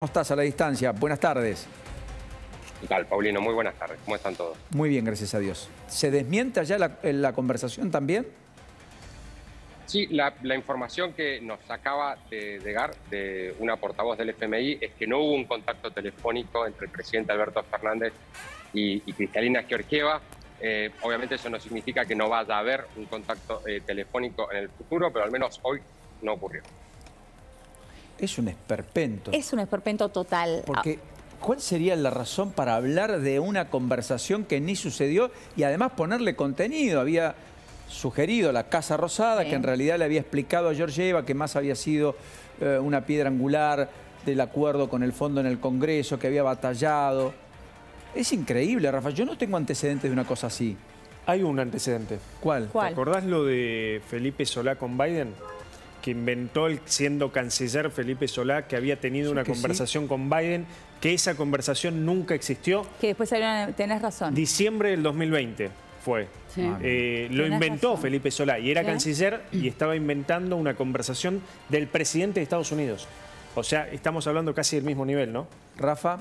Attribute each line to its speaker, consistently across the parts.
Speaker 1: ¿Cómo estás a la distancia? Buenas tardes.
Speaker 2: ¿Qué tal, Paulino? Muy buenas tardes. ¿Cómo están todos?
Speaker 1: Muy bien, gracias a Dios. ¿Se desmiente allá la conversación también?
Speaker 2: Sí, la información que nos acaba de llegar de una portavoz del FMI es que no hubo un contacto telefónico entre el presidente Alberto Fernández y Kristalina Georgieva. Obviamente eso no significa que no vaya a haber un contacto telefónico en el futuro, pero al menos hoy no ocurrió.
Speaker 1: Es un esperpento.
Speaker 3: Es un esperpento total.
Speaker 1: Porque, ¿cuál sería la razón para hablar de una conversación que ni sucedió y además ponerle contenido? Había sugerido la Casa Rosada,
Speaker 3: Sí.
Speaker 1: que en realidad le había explicado a Georgieva que más había sido una piedra angular del acuerdo con el fondo en el Congreso, que había batallado. Es increíble, Rafa. Yo no tengo antecedentes de una cosa así.
Speaker 4: Hay un antecedente.
Speaker 1: ¿Cuál?
Speaker 3: ¿Cuál?
Speaker 4: ¿Te acordás lo de Felipe Solá con Biden? Que inventó, siendo canciller Felipe Solá, que había tenido una conversación con Biden, que esa conversación nunca existió.
Speaker 3: Que después tenés razón.
Speaker 4: Diciembre del 2020 fue.
Speaker 3: Sí.
Speaker 4: Lo
Speaker 3: Tenés
Speaker 4: inventó
Speaker 3: razón.
Speaker 4: Felipe Solá y era
Speaker 3: ¿Sí?
Speaker 4: canciller y estaba inventando una conversación del presidente de Estados Unidos. O sea, estamos hablando casi del mismo nivel, ¿no?
Speaker 1: Rafa.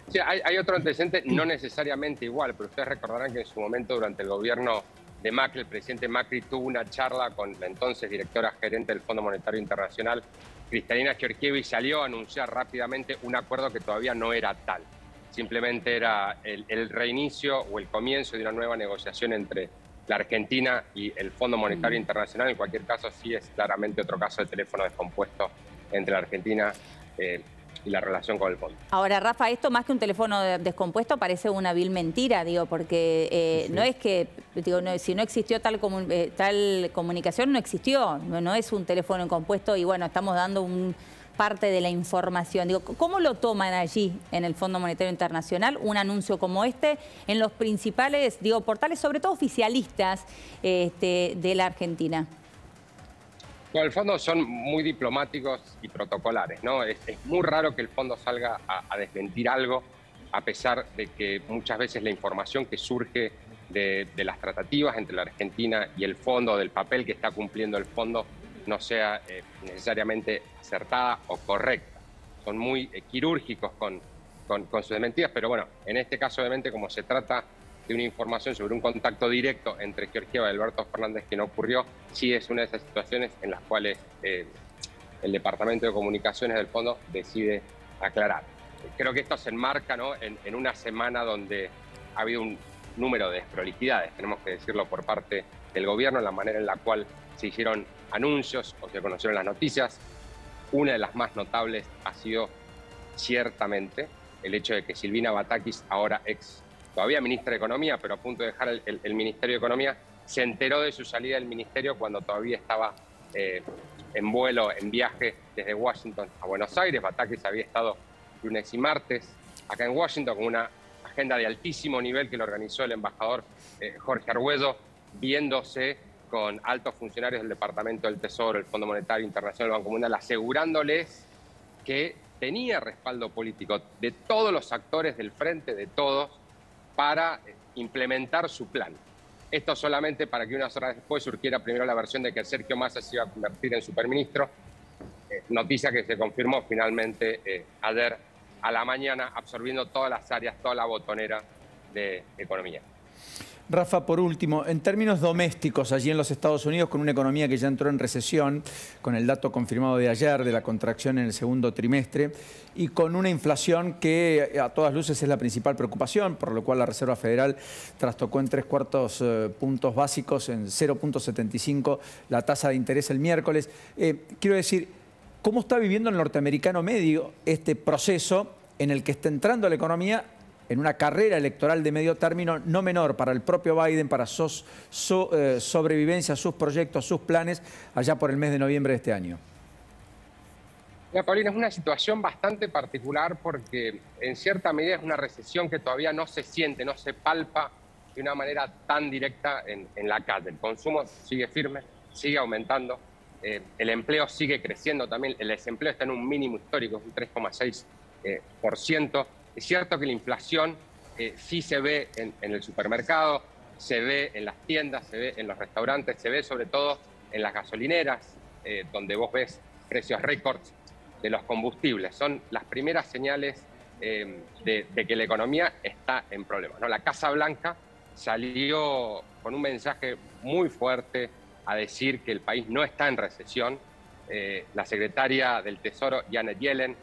Speaker 2: Sí, hay otro antecedente, no necesariamente igual, pero ustedes recordarán que en su momento, durante el gobierno de Macri, el presidente Macri tuvo una charla con la entonces directora gerente del Fondo Monetario Internacional, Kristalina Georgieva, y salió a anunciar rápidamente un acuerdo que todavía no era tal. Simplemente era el reinicio o el comienzo de una nueva negociación entre la Argentina y el Fondo Monetario Internacional. En cualquier caso, sí es claramente otro caso de teléfono descompuesto entre la Argentina y la relación con el fondo.
Speaker 3: Ahora, Rafa, esto más que un teléfono descompuesto parece una vil mentira, digo, porque
Speaker 1: Sí.
Speaker 3: no es que, digo, si no existió tal comunicación, no existió. No es un teléfono compuesto y bueno, estamos dando parte de la información. Digo, ¿cómo lo toman allí en el Fondo Monetario Internacional un anuncio como este en los principales, digo, portales, sobre todo oficialistas de la Argentina?
Speaker 2: Bueno, el fondo son muy diplomáticos y protocolares, ¿no? Es muy raro que el fondo salga a desmentir algo, a pesar de que muchas veces la información que surge de las tratativas entre la Argentina y el fondo, del papel que está cumpliendo el fondo, no sea necesariamente acertada o correcta. Son muy quirúrgicos con sus desmentidas, pero bueno, en este caso obviamente como se trata de una información sobre un contacto directo entre Georgieva y Alberto Fernández que no ocurrió, sí es una de esas situaciones en las cuales el Departamento de Comunicaciones del Fondo decide aclarar. Creo que esto se enmarca, ¿no?, en una semana donde ha habido un número de desprolijidades, tenemos que decirlo, por parte del gobierno, en la manera en la cual se hicieron anuncios o se conocieron las noticias. Una de las más notables ha sido ciertamente el hecho de que Silvina Batakis, ahora todavía ministra de Economía, pero a punto de dejar el Ministerio de Economía, se enteró de su salida del ministerio cuando todavía estaba en vuelo, en viaje desde Washington a Buenos Aires. Batakis había estado lunes y martes acá en Washington con una agenda de altísimo nivel que le organizó el embajador Jorge Argüello, viéndose con altos funcionarios del Departamento del Tesoro, el Fondo Monetario Internacional, el Banco Mundial, asegurándoles que tenía respaldo político de todos los actores del frente, de todos, para implementar su plan. Esto solamente para que unas horas después surgiera primero la versión de que Sergio Massa se iba a convertir en superministro, noticia que se confirmó finalmente ayer a la mañana, absorbiendo todas las áreas, toda la botonera de economía.
Speaker 1: Rafa, por último, en términos domésticos, allí en los Estados Unidos, con una economía que ya entró en recesión, con el dato confirmado de ayer de la contracción en el segundo trimestre, y con una inflación que a todas luces es la principal preocupación, por lo cual la Reserva Federal trastocó en 3/4 puntos básicos, en 0,75 la tasa de interés el miércoles. Quiero decir, ¿cómo está viviendo el norteamericano medio este proceso en el que está entrando la economía en una carrera electoral de medio término no menor para el propio Biden, para su sobrevivencia, sus proyectos, sus planes, allá por el mes de noviembre de este año?
Speaker 2: Mira, Paulina, es una situación bastante particular porque en cierta medida es una recesión que todavía no se siente, no se palpa de una manera tan directa en la calle. El consumo sigue firme, sigue aumentando, el empleo sigue creciendo también, el desempleo está en un mínimo histórico, es un 3,6%. Es cierto que la inflación sí se ve en el supermercado, se ve en las tiendas, se ve en los restaurantes, se ve sobre todo en las gasolineras, donde vos ves precios récords los combustibles. Son las primeras señales de que la economía está en problemas, ¿no? La Casa Blanca salió con un mensaje muy fuerte a decir que el país no está en recesión. La secretaria del Tesoro, Janet Yellen,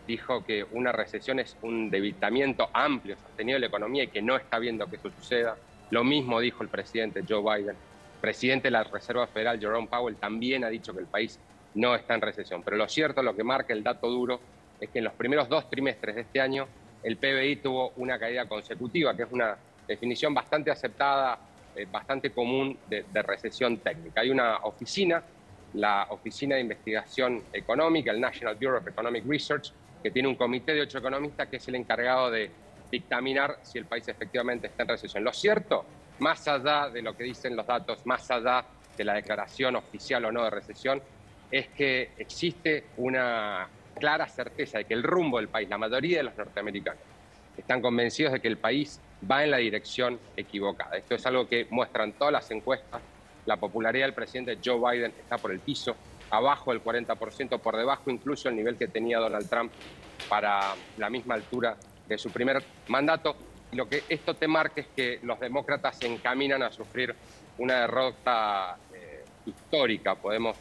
Speaker 2: dijo que una recesión es un debilitamiento amplio, sostenido de la economía y que no está viendo que eso suceda. Lo mismo dijo el presidente Joe Biden. El presidente de la Reserva Federal, Jerome Powell, también ha dicho que el país no está en recesión. Pero lo cierto, lo que marca el dato duro, es que en los primeros 2 trimestres de este año el PBI tuvo una caída consecutiva, que es una definición bastante aceptada, bastante común de recesión técnica. Hay una oficina, la Oficina de Investigación Económica, el National Bureau of Economic Research, que tiene un comité de 8 economistas que es el encargado de dictaminar si el país efectivamente está en recesión. Lo cierto, más allá de lo que dicen los datos, más allá de la declaración oficial o no de recesión, es que existe una clara certeza de que el rumbo del país, la mayoría de los norteamericanos, están convencidos de que el país va en la dirección equivocada. Esto es algo que muestran todas las encuestas. La popularidad del presidente Joe Biden está por el piso, abajo del 40%, por debajo incluso el nivel que tenía Donald Trump para la misma altura de su primer mandato. Y lo que esto te marca es que los demócratas se encaminan a sufrir una derrota histórica, podemos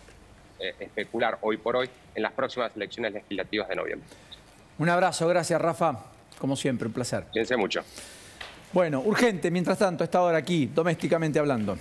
Speaker 2: especular hoy por hoy, en las próximas elecciones legislativas de noviembre.
Speaker 1: Un abrazo, gracias Rafa, como siempre, un placer.
Speaker 2: Cuídense mucho.
Speaker 1: Bueno, urgente, mientras tanto, a esta hora aquí, domésticamente hablando.